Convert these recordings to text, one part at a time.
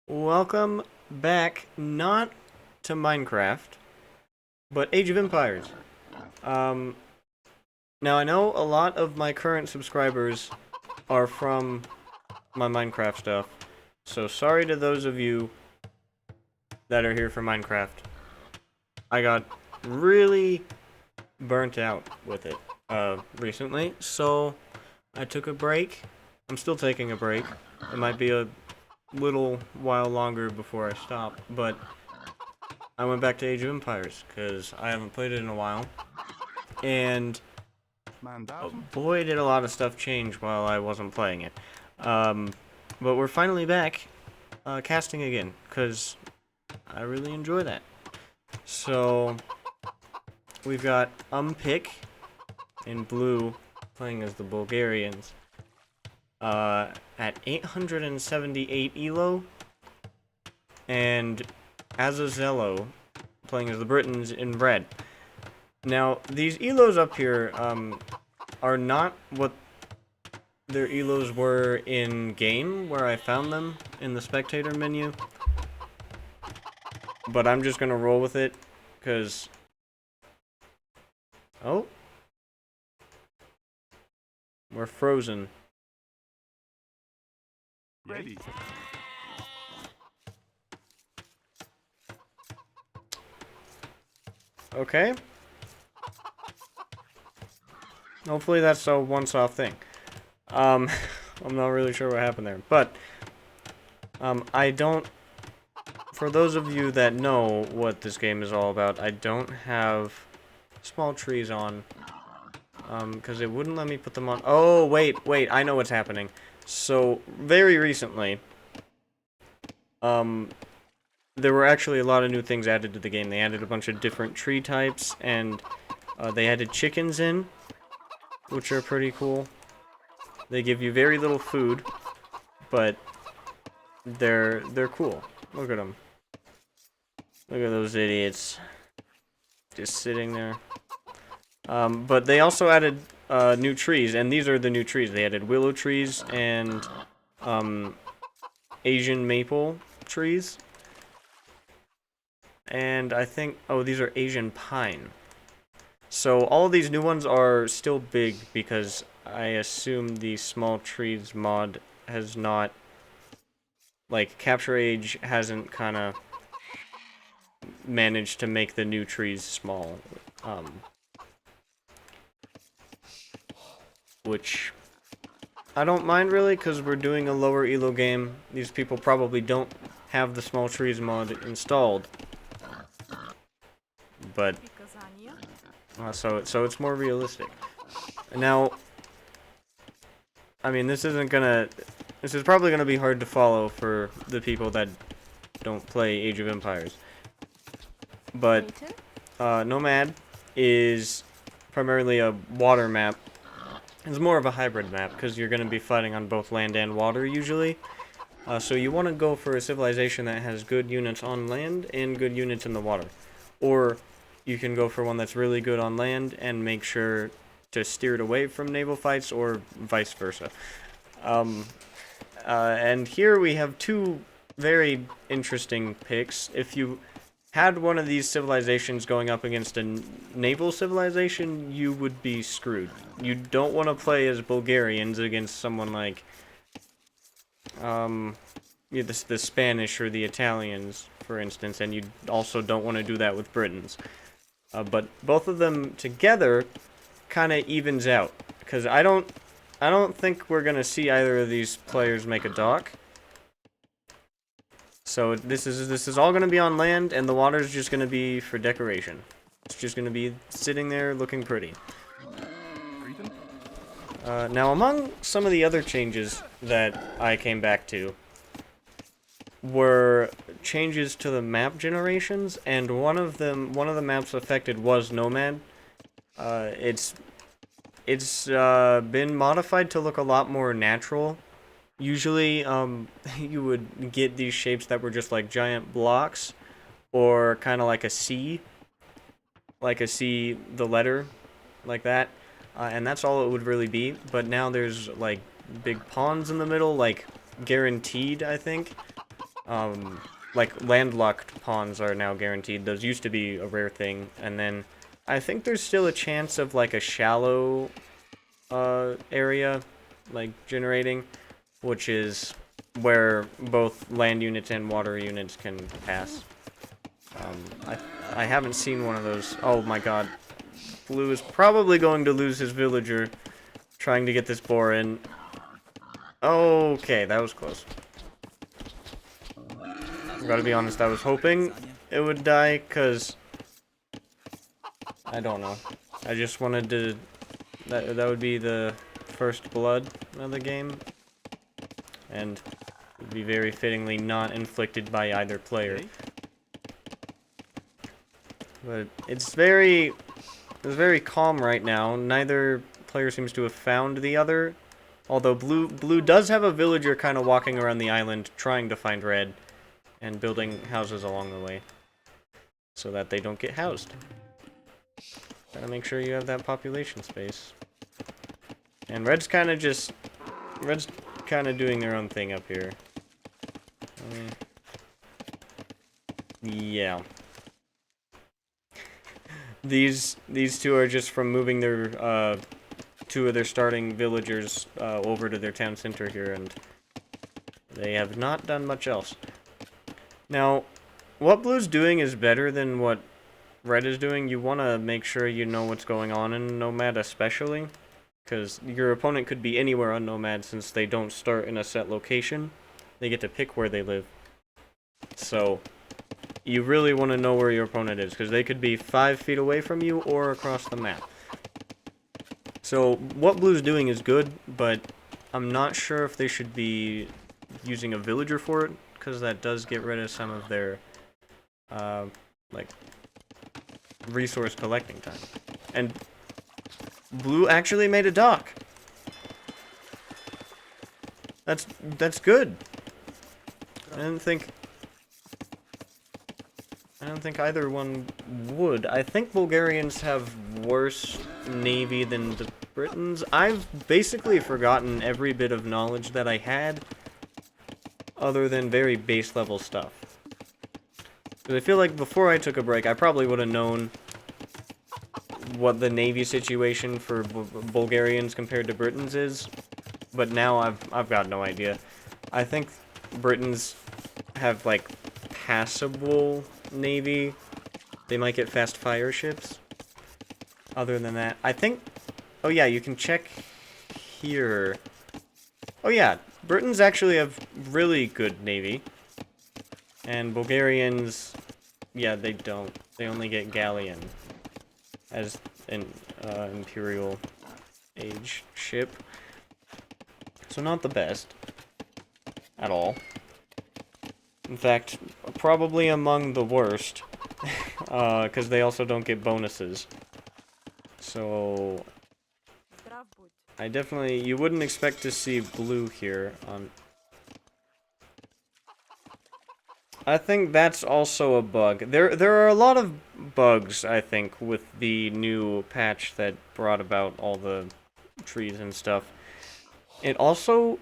Welcome back, not to Minecraft, but Age of Empires. Um, Now I know a lot of my current subscribers are from my Minecraft stuff, so sorry to those of you that are here for Minecraft. I got really burnt out with it, recently, so I took a break. I'm still taking a break. It might be a little while longer before I stop, but I went back to Age of Empires because I haven't played it in a while, and boy, did a lot of stuff change while I wasn't playing it. Um, but we're finally back casting again because I really enjoy that. So we've got Pick in blue playing as the Bulgarians at 878 elo, and Azazello playing as the Britons in red. Now, these elos up here are not what their elos were in game, where I found them in the spectator menu. But I'm just gonna roll with it, because... Oh. We're frozen. Ready. Okay. Hopefully that's a once-off thing. I'm not really sure what happened there, but I don't. For those of you that know what this game is all about, I don't have small trees on, because it wouldn't let me put them on. Oh, wait, I know what's happening. So very recently, there were actually a lot of new things added to the game. They added a bunch of different tree types, and they added chickens in, which are pretty cool. They give you very little food, but they're cool. Look at them. Look at those idiots just sitting there. But they also added new trees, and these are the new trees. They added willow trees and Asian maple trees. And I think, oh, these are Asian pine. So all these new ones are still big because I assume the small trees mod has not, like, Capture Age hasn't kind of managed to make the new trees small, which I don't mind really, because we're doing a lower elo game. These people probably don't have the small trees mod installed, but so it's more realistic. Now, I mean, this is probably gonna be hard to follow for the people that don't play Age of Empires. But Nomad is primarily a water map. It's more of a hybrid map because you're going to be fighting on both land and water usually. So you want to go for a civilization that has good units on land and good units in the water. Or you can go for one that's really good on land and make sure to steer it away from naval fights, or vice versa. And here we have two very interesting picks. If you had one of these civilizations going up against a naval civilization, you would be screwed. You don't want to play as Bulgarians against someone like the Spanish or the Italians, for instance, and you also don't want to do that with Britons. But both of them together kind of evens out, because I don't think we're gonna see either of these players make a dock. So this is all gonna be on land, and the water's just gonna be for decoration. It's just gonna be sitting there looking pretty. Now, among some of the other changes that I came back to were changes to the map generations, and one of the maps affected was Nomad. It's been modified to look a lot more natural. Usually, you would get these shapes that were just like giant blocks, or kind of like a C, the letter, like that, and that's all it would really be. But now there's like big ponds in the middle, like guaranteed, I think. like landlocked pawns are now guaranteed. Those used to be a rare thing, and then I think there's still a chance of like a shallow area like generating, which is where both land units and water units can pass. I haven't seen one of those. Oh my god. Blue is probably going to lose his villager trying to get this boar in. Okay, that was close. Gotta be honest, I was hoping it would die, because I don't know. I just wanted to... That would be the first blood of the game. And it would be very fittingly not inflicted by either player. But it's very calm right now. Neither player seems to have found the other. Although blue does have a villager kind of walking around the island trying to find red. And building houses along the way. So that they don't get housed. Gotta make sure you have that population space. And red's kind of doing their own thing up here. Yeah. These two are just from moving their two of their starting villagers over to their town center here, and they have not done much else. Now, what blue's doing is better than what red is doing. You want to make sure you know what's going on in Nomad especially, because your opponent could be anywhere on Nomad since they don't start in a set location. They get to pick where they live. So, you really want to know where your opponent is, because they could be 5 feet away from you or across the map. So, what blue's doing is good, but I'm not sure if they should be using a villager for it, because that does get rid of some of their, like, resource collecting time. And blue actually made a dock. That's good. I don't think either one would. I think Bulgarians have worse navy than the Britons. I've basically forgotten every bit of knowledge that I had, other than very base level stuff. Because I feel like before I took a break, I probably would have known what the navy situation for Bulgarians compared to Britons is, but now I've got no idea. I think Britons have like passable navy. They might get fast fire ships. Other than that, I think... Oh yeah, you can check here. Oh yeah, Britons actually have really good navy. And Bulgarians, yeah, they don't. They only get galleon as an Imperial Age ship. So not the best at all. In fact, probably among the worst, because they also don't get bonuses. So I definitely, you wouldn't expect to see blue here on... I think that's also a bug. There are a lot of bugs, I think, with the new patch that brought about all the trees and stuff. It also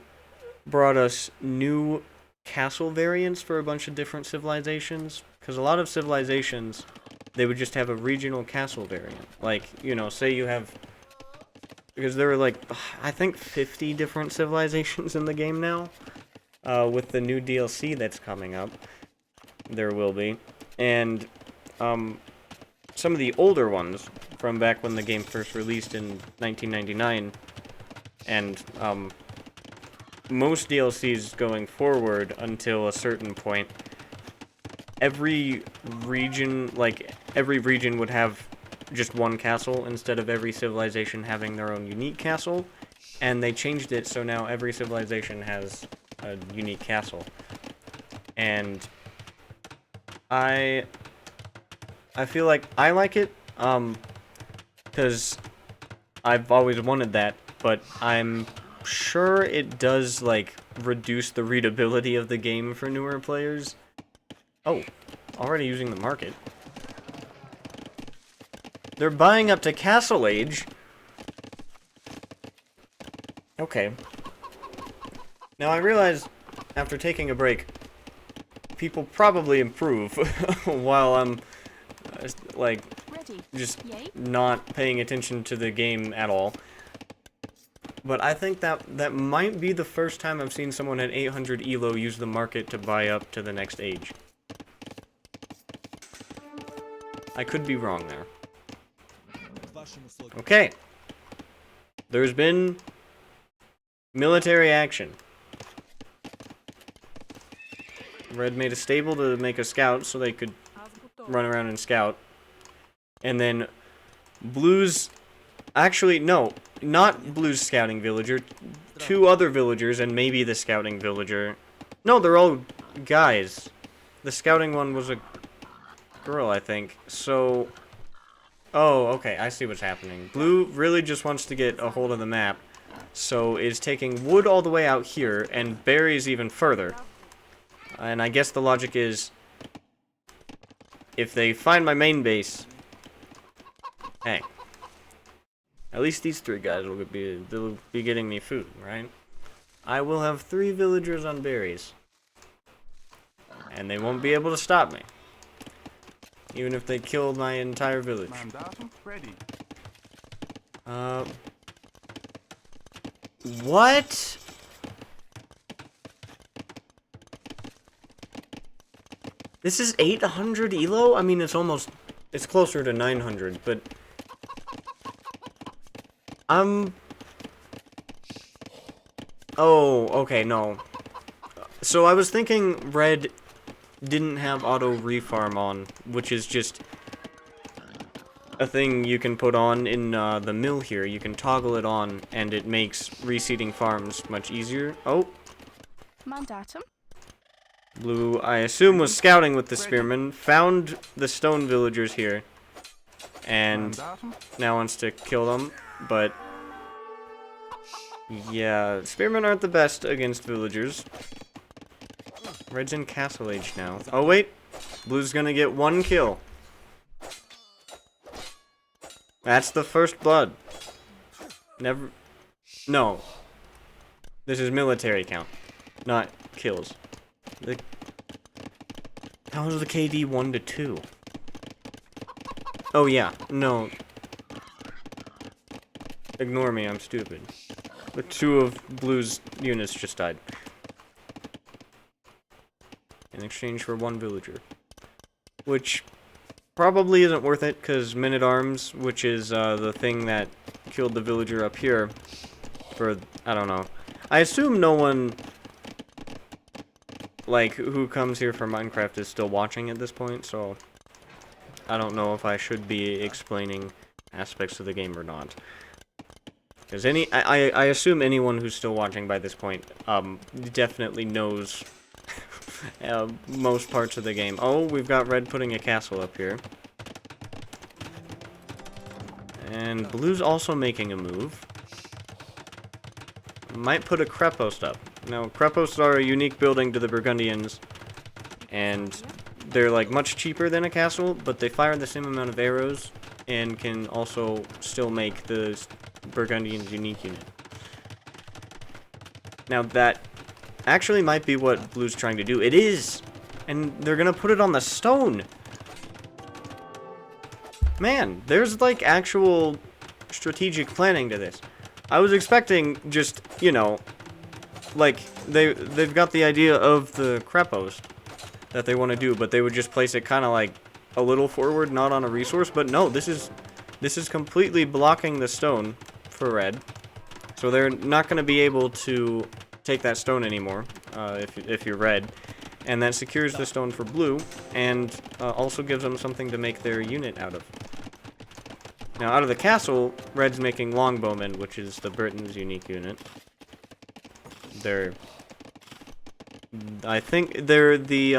brought us new castle variants for a bunch of different civilizations. Because a lot of civilizations, they would just have a regional castle variant. Like, you know, say you have... Because there are like, I think 50 different civilizations in the game now. With the new DLC that's coming up. There will be. And some of the older ones from back when the game first released in 1999, and most DLCs going forward until a certain point, every region would have just one castle instead of every civilization having their own unique castle, and they changed it so now every civilization has a unique castle. And I feel like I like it, because I've always wanted that, but I'm sure it does, like, reduce the readability of the game for newer players. Oh, already using the market. They're buying up to Castle Age. Okay. Now I realize, after taking a break, people probably improve while I'm, like, just not paying attention to the game at all. But I think that might be the first time I've seen someone at 800 elo use the market to buy up to the next age. I could be wrong there. Okay. There's been military action. Red made a stable to make a scout so they could run around and scout. And then Blue's... Actually, no. Not Blue's scouting villager. 2 other villagers and maybe the scouting villager. No, they're all guys. The scouting one was a girl, I think. So... Oh, okay, I see what's happening. Blue really just wants to get a hold of the map, so is taking wood all the way out here, and berries even further. And I guess the logic is, if they find my main base, hey, at least these 3 guys they'll be getting me food, right? I will have 3 villagers on berries, and they won't be able to stop me. Even if they killed my entire village. What? This is 800 elo? I mean, it's closer to 900, but... Oh, okay, no. So I was thinking red didn't have auto refarm on, which is just a thing you can put on in the mill here. You can toggle it on, and it makes reseeding farms much easier. Oh. Mandatum. Blue, I assume, was scouting with the spearmen, found the stone villagers here, and now wants to kill them, but... Yeah, spearmen aren't the best against villagers. Red's in Castle Age now. Oh, wait. Blue's gonna get 1 kill. That's the first blood. Never... No. This is military count, not kills. How is the KD 1 to 2? Oh, yeah. No. Ignore me, I'm stupid. The 2 of Blue's units just died. In exchange for 1 villager. Which probably isn't worth it, because Men-at-Arms, which is the thing that killed the villager up here, for, I don't know. I assume no one, like, who comes here for Minecraft is still watching at this point, so I don't know if I should be explaining aspects of the game or not. Because I assume anyone who's still watching by this point, definitely knows most parts of the game. Oh, we've got red putting a castle up here. And blue's also making a move. Might put a Krepost up. Now, Kreposts are a unique building to the Burgundians, and they're like much cheaper than a castle, but they fire the same amount of arrows and can also still make the Burgundians' unique unit. Now that actually might be what blue's trying to do. It is! And they're gonna put it on the stone! Man, there's like actual strategic planning to this. I was expecting just, you know, like, they've got the idea of the Krepost that they want to do, but they would just place it kind of like a little forward, not on a resource. But no, this is completely blocking the stone for red, so they're not going to be able to take that stone anymore if you're red, and that secures the stone for blue, and also gives them something to make their unit out of. Now, out of the castle, red's making longbowmen, which is the Britain's unique unit. I think they're the,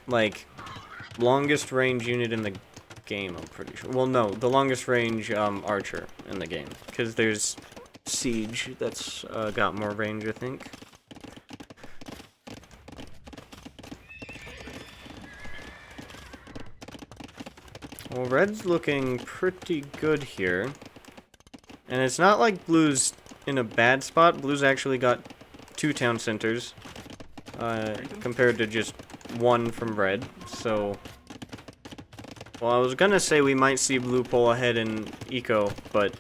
like, longest range unit in the game, I'm pretty sure. Well, no, the longest range, archer in the game. Because there's Siege that's, got more range, I think. Well, red's looking pretty good here. And it's not like blue's in a bad spot. Blue's actually got 2 town centers. compared to just one from red. So, well, I was gonna say we might see blue pull ahead in eco, but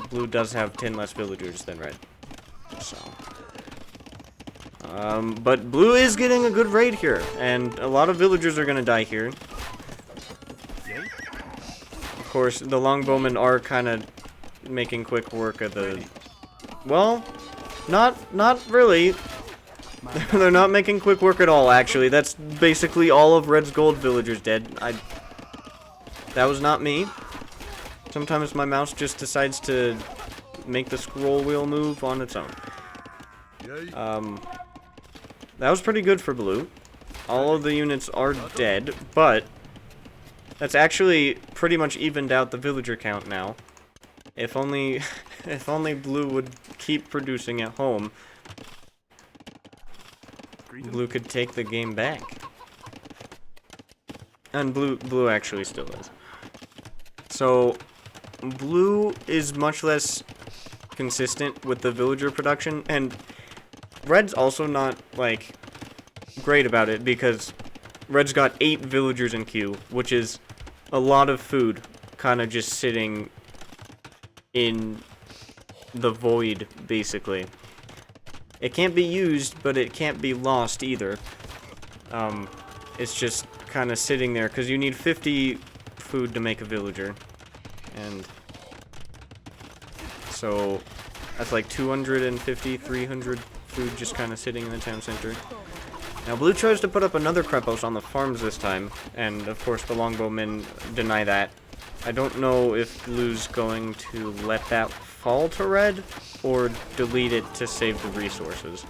blue does have 10 less villagers than red. So, but blue is getting a good raid here, and a lot of villagers are gonna die here. Of course, the longbowmen are kind of making quick work of the... Well, not really. They're not making quick work at all, actually. That's basically all of Red's gold villagers dead. That was not me. Sometimes my mouse just decides to make the scroll wheel move on its own. That was pretty good for blue. All of the units are dead, but that's actually pretty much evened out the villager count now. If only blue would keep producing at home, blue could take the game back. And blue actually still is. So blue is much less consistent with the villager production, and red's also not like great about it because red's got 8 villagers in queue, which is a lot of food kind of just sitting in the void, basically. It can't be used, but it can't be lost either. It's just kind of sitting there, because you need 50 food to make a villager. And so that's like 250, 300 food just kind of sitting in the town center. Now blue chose to put up another Krepost on the farms this time, and of course the longbowmen deny that. I don't know if blue's going to let that fall to red, or delete it to save the resources.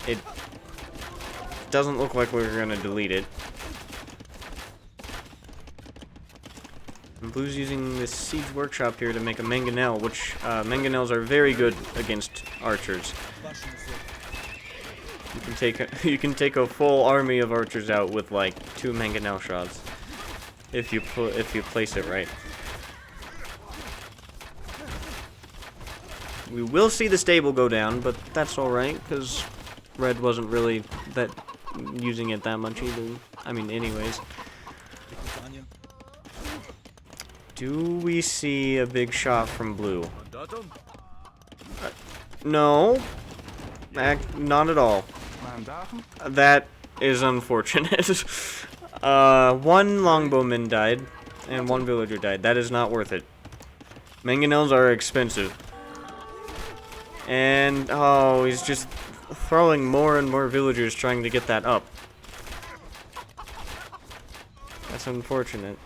It doesn't look like we're gonna delete it. And blue's using this siege workshop here to make a mangonel, which mangonels are very good against archers. You can take a full army of archers out with like 2 mangonel shots if you place it right. We will see the stable go down, but that's alright, because red wasn't really using it that much either. I mean, anyways. Do we see a big shot from blue? No. Not at all. That is unfortunate. 1 longbowman died, and 1 villager died. That is not worth it. Mangonels are expensive. And, oh, he's just throwing more and more villagers trying to get that up. That's unfortunate.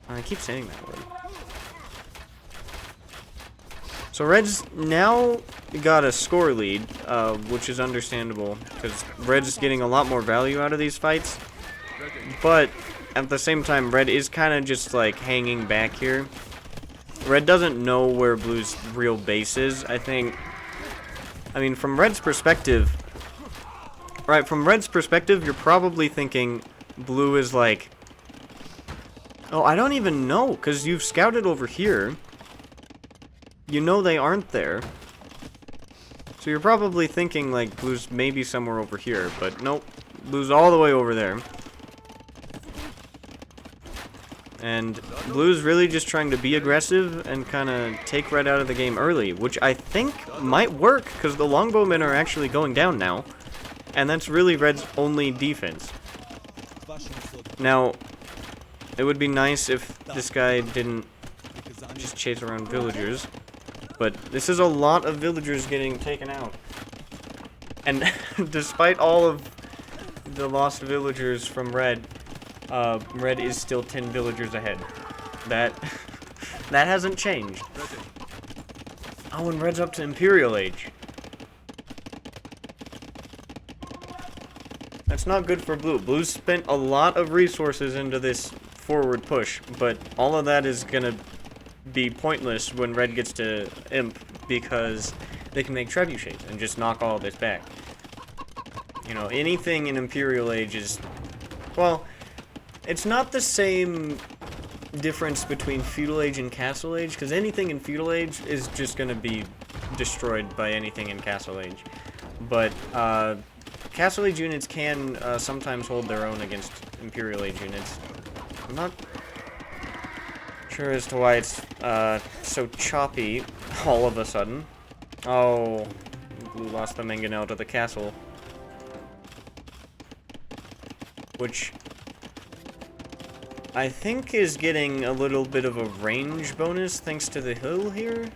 I keep saying that word. So red's now got a score lead, which is understandable, because red's getting a lot more value out of these fights. But, at the same time, red is kind of just, like, hanging back here. Red doesn't know where blue's real base is, I think. I mean, from red's perspective... Right, from red's perspective, you're probably thinking blue is like... Oh, I don't even know, because you've scouted over here. You know they aren't there. So you're probably thinking, like, blue's maybe somewhere over here, but nope. Blue's all the way over there. And blue's really just trying to be aggressive and kind of take red out of the game early, which I think might work, because the longbowmen are actually going down now. And that's really red's only defense. Now, it would be nice if this guy didn't just chase around villagers. But this is a lot of villagers getting taken out. And despite all of the lost villagers from red, red is still 10 villagers ahead. That hasn't changed. Oh, and red's up to Imperial Age. That's not good for blue. Blue's spent a lot of resources into this forward push, but all of that is gonna be pointless when red gets to Imp, because they can make trebuchets and just knock all of this back. You know, anything in Imperial Age is... Well, it's not the same difference between Feudal Age and Castle Age, because anything in Feudal Age is just going to be destroyed by anything in Castle Age. But, Castle Age units can, sometimes hold their own against Imperial Age units. I'm not sure as to why it's, so choppy all of a sudden. Oh, Blue lost the mangonel to the castle. Which I think is getting a little bit of a range bonus thanks to the hill here.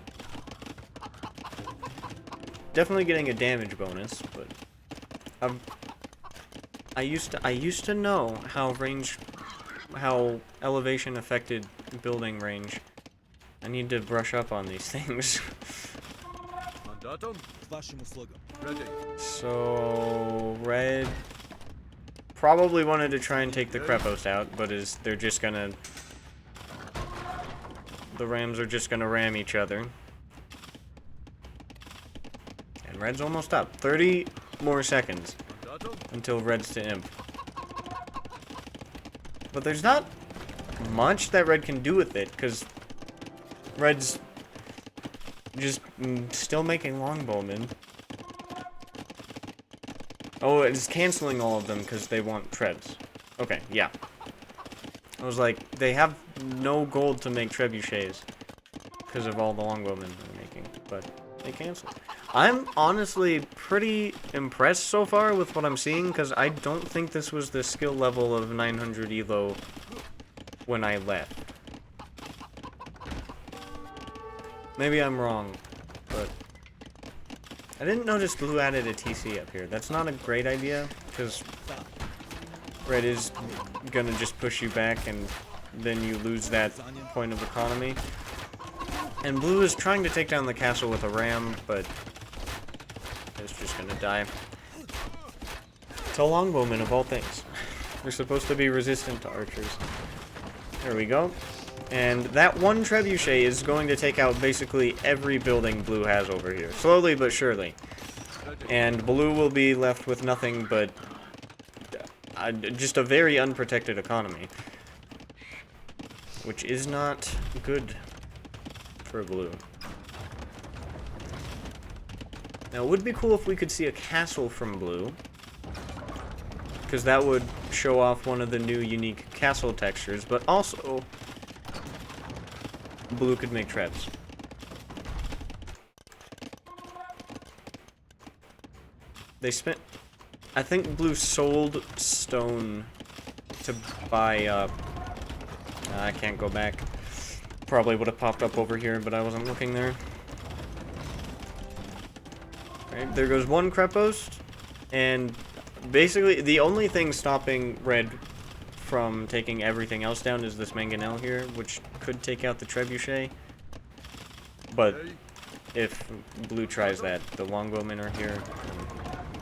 Definitely getting a damage bonus, but I used to know how elevation affected building range. I need to brush up on these things. So red probably wanted to try and take the Krepost out, but the Rams are just gonna ram each other. And red's almost up. 30 more seconds until red's to imp. But there's not much that red can do with it, because red's just still making longbowmen. Oh, it's canceling all of them because they want treads. Okay, yeah. I was like, they have no gold to make trebuchets because of all the longbowmen they're making, but they cancel. I'm honestly pretty impressed so far with what I'm seeing, because I don't think this was the skill level of 900 elo when I left. Maybe I'm wrong, but I didn't notice blue added a TC up here. That's not a great idea, because red is gonna just push you back, and then you lose that point of economy. And blue is trying to take down the castle with a ram, but it's just gonna die. It's a longbowman of all things. They're supposed to be resistant to archers. There we go. And that one trebuchet is going to take out basically every building blue has over here. Slowly but surely. And blue will be left with nothing but just a very unprotected economy. Which is not good for blue. Now, it would be cool if we could see a castle from blue, because that would show off one of the new unique castle textures, but also blue could make trebs. They spent... I think blue sold stone to buy up. I can't go back. Probably would have popped up over here, but I wasn't looking there. Right, there goes one Krepost, and basically the only thing stopping red from taking everything else down is this mangonel here, which could take out the trebuchet. But if blue tries that, the longbowmen are here.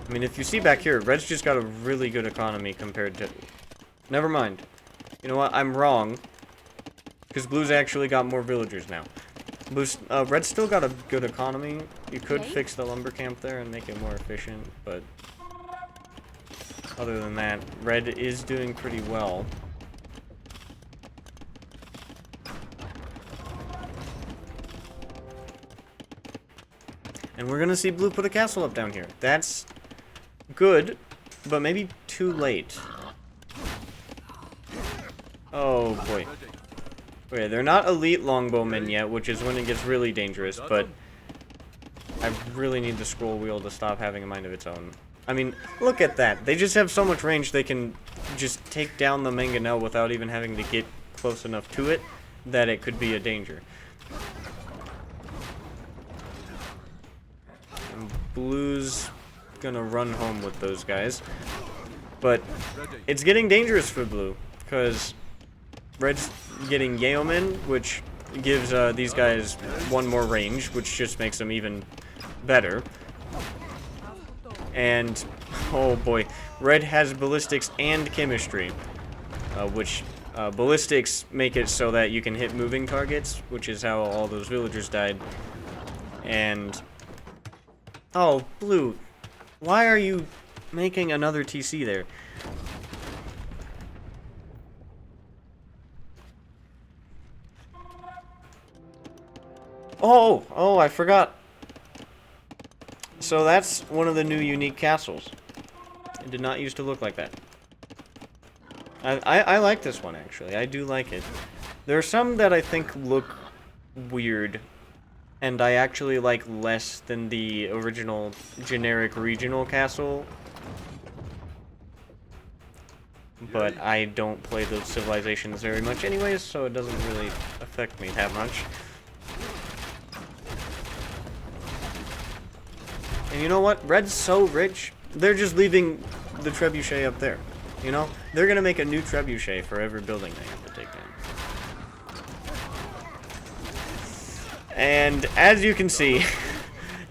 I mean, if you see back here, red's just got a really good economy compared to... Never mind. You know what? I'm wrong. Because blue's actually got more villagers now. Red's still got a good economy. You could fix the lumber camp there and make it more efficient, but... Other than that, red is doing pretty well. And we're gonna see blue put a castle up down here. That's good, but maybe too late. Oh boy. Okay, they're not elite longbowmen yet, which is when it gets really dangerous, but I really need the scroll wheel to stop having a mind of its own. I mean, look at that. They just have so much range they can just take down the mangonel without even having to get close enough to it that it could be a danger. And blue's gonna run home with those guys. But it's getting dangerous for blue, because red's getting Yeoman, which gives these guys one more range, which just makes them even better. And, oh boy, red has ballistics and chemistry, which ballistics make it so that you can hit moving targets, which is how all those villagers died. And, oh, blue, why are you making another TC there? Oh, I forgot. So that's one of the new unique castles. It did not used to look like that. I like this one, actually. I do like it. There are some that I think look weird, and I actually like less than the original generic regional castle. But I don't play those civilizations very much anyways, so it doesn't really affect me that much. And you know what? Red's so rich, they're just leaving the trebuchet up there. You know? They're gonna make a new trebuchet for every building they have to take down. And as you can see,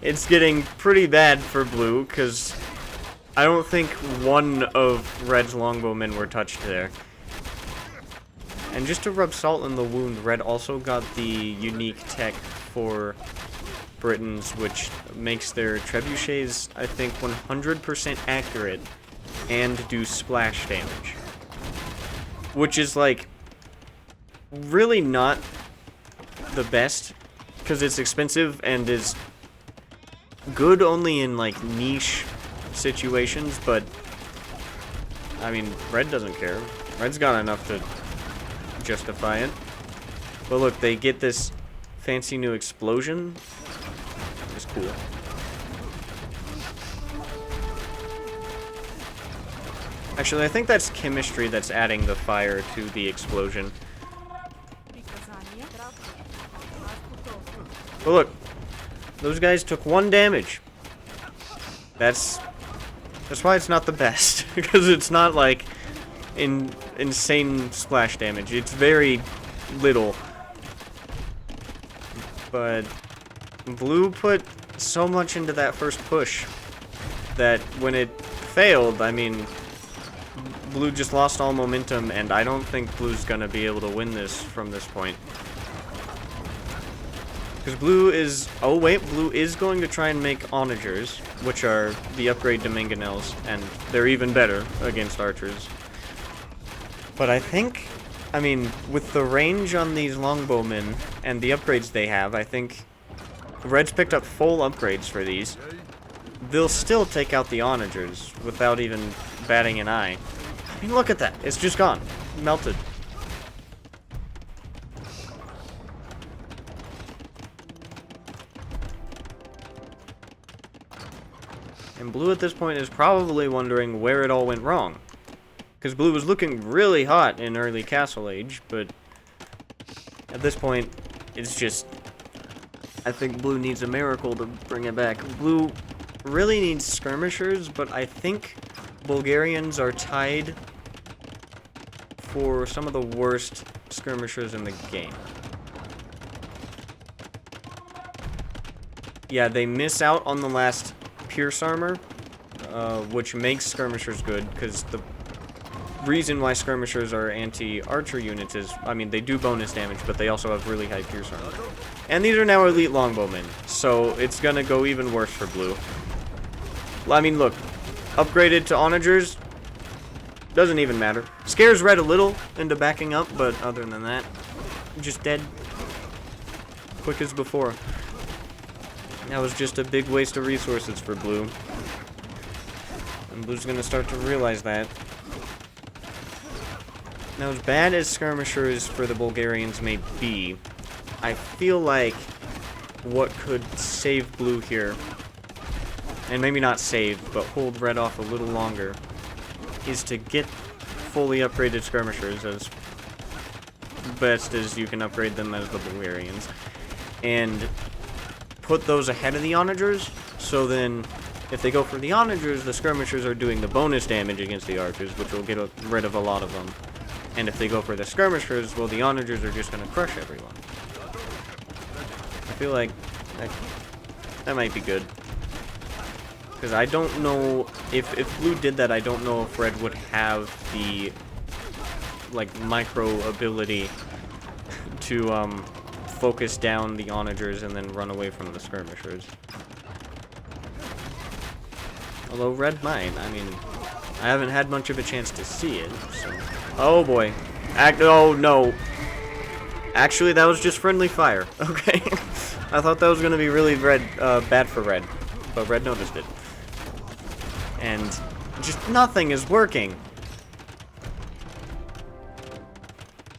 it's getting pretty bad for blue, because I don't think one of Red's longbowmen were touched there. And just to rub salt in the wound, Red also got the unique tech for Britons, which makes their trebuchets, I think, 100% accurate and do splash damage. Which is, like, really not the best, because it's expensive and is good only in, like, niche situations, but I mean, Red doesn't care. Red's got enough to justify it. But look, they get this fancy new explosion. It's cool. Actually, I think that's chemistry that's adding the fire to the explosion. But look, those guys took 1 damage. That's why it's not the best, because it's not like insane splash damage. It's very little. But blue put so much into that first push that when it failed, I mean, blue just lost all momentum, and I don't think blue's gonna be able to win this from this point. Because blue is... Oh wait, blue is going to try and make onagers, which are the upgrade to mangonels, and they're even better against archers. But I think... I mean, with the range on these longbowmen and the upgrades they have, I think Red's picked up full upgrades for these. They'll still take out the onagers without even batting an eye. I mean, look at that. It's just gone. Melted. And blue at this point is probably wondering where it all went wrong. Because blue was looking really hot in early Castle Age, but at this point, it's just... I think blue needs a miracle to bring it back. Blue really needs skirmishers, but I think Bulgarians are tied for some of the worst skirmishers in the game. Yeah, they miss out on the last Pierce armor, which makes skirmishers good, because the reason why skirmishers are anti-archer units is, I mean, they do bonus damage, but they also have really high Pierce armor. And these are now elite longbowmen, so it's gonna go even worse for blue. I mean, look, upgraded to onagers, doesn't even matter. Scares Red a little into backing up, but other than that, just dead. Quick as before. That was just a big waste of resources for blue. And blue's gonna start to realize that. Now, as bad as skirmishers for the Bulgarians may be, I feel like what could save blue here, and maybe not save, but hold Red off a little longer, is to get fully upgraded skirmishers as best as you can upgrade them as the Bulgarians, and put those ahead of the onagers, so then if they go for the onagers, the skirmishers are doing the bonus damage against the archers, which will get rid of a lot of them. And if they go for the skirmishers, well, the onagers are just going to crush everyone. I feel like that might be good. Because I don't know, if blue did that, I don't know if Red would have the, like, micro ability to, focus down the onagers and then run away from the skirmishers. Although Red might, I mean, I haven't had much of a chance to see it, so... Oh boy. Oh no. Actually, that was just friendly fire. Okay. I thought that was gonna be really bad for Red. but red noticed it. And just nothing is working.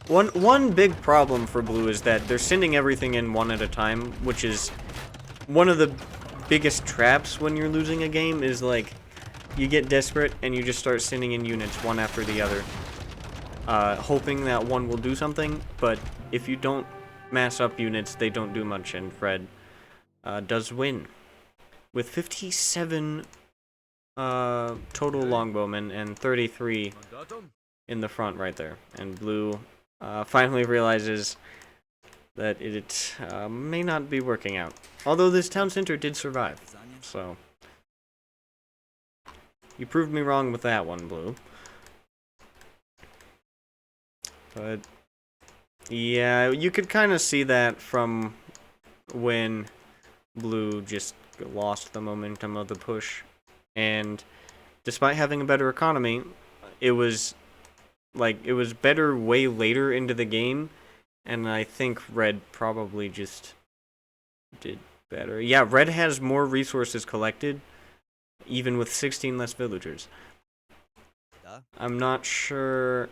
One big problem for blue is that they're sending everything in one at a time, which is one of the biggest traps when you're losing a game, is like you get desperate and you just start sending in units one after the other, hoping that one will do something, but if you don't mass up units, they don't do much, and red does win with 57 total longbowmen and 33 in the front right there. And blue finally realizes that it may not be working out. Although this town center did survive, so you proved me wrong with that one, blue. But yeah, you could kind of see that from when blue just lost the momentum of the push. And despite having a better economy, it was better way later into the game, and I think red probably just did better. Yeah, red has more resources collected, even with 16 less villagers. I'm not sure.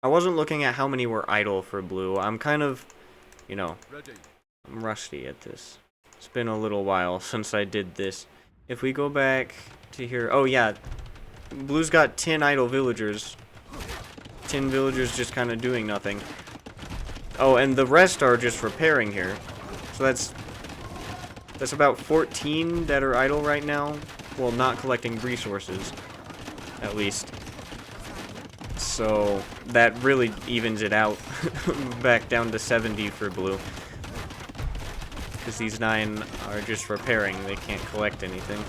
I wasn't looking at how many were idle for blue. I'm kind of, you know, I'm rusty at this. It's been a little while since I did this. If we go back to here, oh yeah, blue's got 10 idle villagers. 10 villagers just kind of doing nothing. Oh, and the rest are just repairing here. So that's about 14 that are idle right now. Well, not collecting resources, at least. So that really evens it out back down to 70 for blue. Because these 9 are just repairing, they can't collect anything.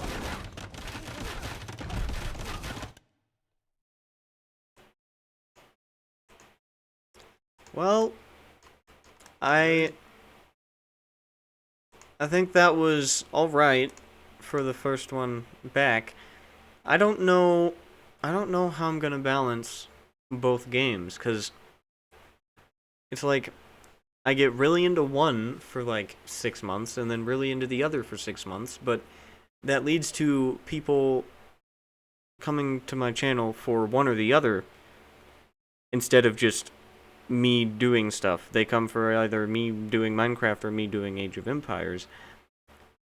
Well, I think that was alright for the first one back. I don't know how I'm gonna balance both games, because it's like I get really into one for like 6 months and then really into the other for 6 months, but that leads to people coming to my channel for one or the other instead of just me doing stuff. They come for either me doing Minecraft or me doing Age of Empires.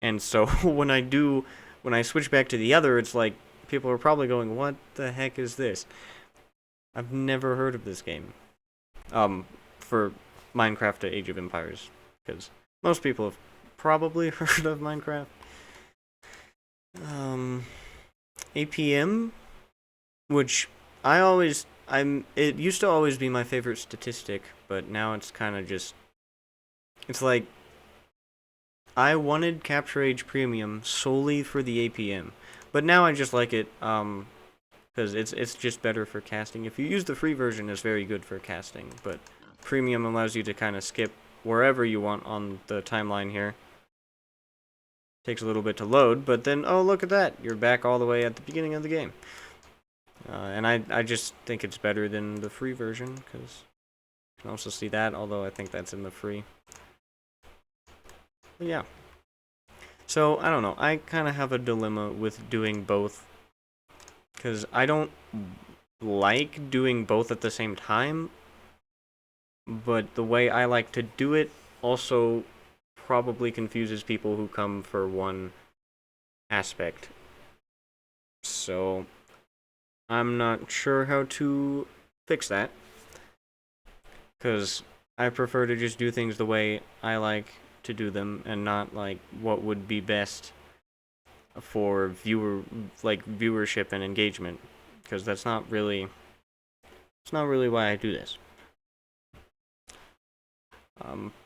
And so when I switch back to the other, it's like people are probably going, what the heck is this? I've never heard of this game. For Minecraft to Age of Empires, because most people have probably heard of Minecraft. APM, which it used to always be my favorite statistic, but now it's kind of just, it's like, I wanted Capture Age Premium solely for the APM, but now I just like it, because it's just better for casting. If you use the free version, it's very good for casting, but Premium allows you to kind of skip wherever you want on the timeline here. Takes a little bit to load, but then, oh, look at that. You're back all the way at the beginning of the game. And I just think it's better than the free version, because you can also see that, although I think that's in the free. But yeah. So, I don't know. I kind of have a dilemma with doing both, because I don't like doing both at the same time, but the way I like to do it also probably confuses people who come for one aspect. So I'm not sure how to fix that, because I prefer to just do things the way I like to do them and not like what would be best for viewership and engagement, because it's not really why I do this.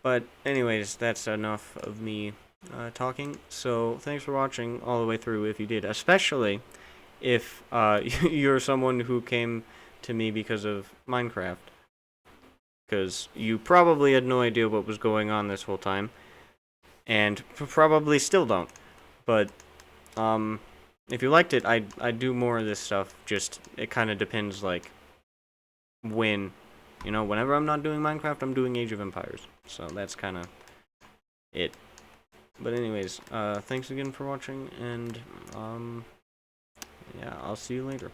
But anyways, that's enough of me talking. So thanks for watching all the way through if you did, especially if you're someone who came to me because of Minecraft, because you probably had no idea what was going on this whole time, and probably still don't. But if you liked it, I do more of this stuff. Just it kind of depends, like when. You know, whenever I'm not doing Minecraft, I'm doing Age of Empires. So that's kind of it. But anyways, thanks again for watching, and yeah, I'll see you later.